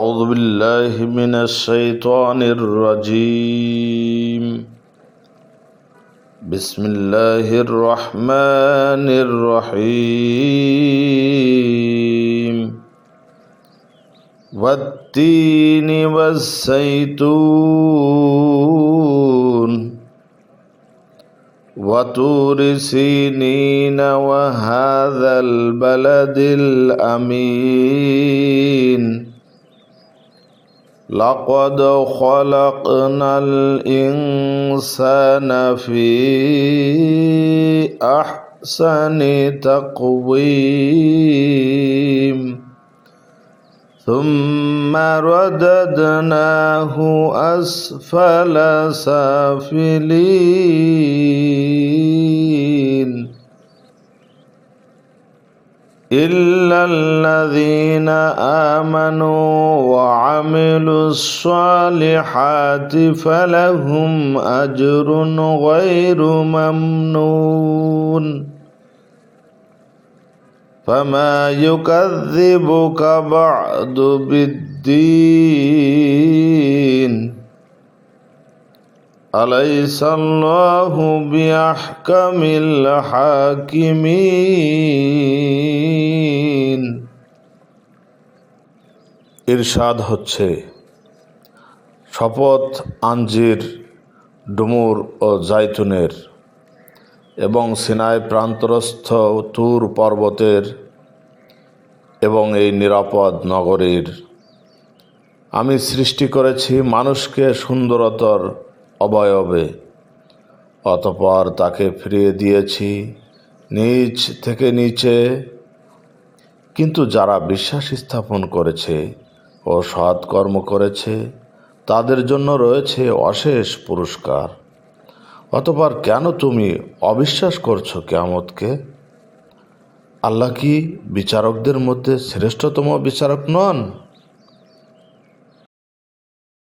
أعوذ بالله من الشيطان الرجيم. بسم الله الرحمن الرحيم. والتين والزيتون وطور سينين وهذا البلد الأمين لقد خلقنا الإنسان في أحسن تقويم ثم رددناه أسفل سافلين إلا الذين آمنوا وعملوا الصالحات فلهم أجر غير ممنون فما يكذبك بعد بالدين أليس الله بأحكم الحاكمين। ইরশাদ হচ্ছে, শপথ আঞ্জির, ডুমুর ও জাইতুনের এবং সিনাই প্রান্তরস্থ তুর পর্বতের এবং এই নিরাপদ নগরীর। আমি সৃষ্টি করেছি মানুষকে সুন্দরতর অবয়বে, অতঃপর তাকে ফিরিয়ে দিয়েছি নিচ থেকে নিচে। কিন্তু যারা বিশ্বাস স্থাপন করেছে ও সৎকর্ম করেছে তাদের জন্য রয়েছে অশেষ পুরস্কার। অতঃপর কেন তুমি অবিশ্বাস করছো কিয়ামতকে? আল্লাহ কি বিচারকদের মধ্যে শ্রেষ্ঠতম বিচারক নন?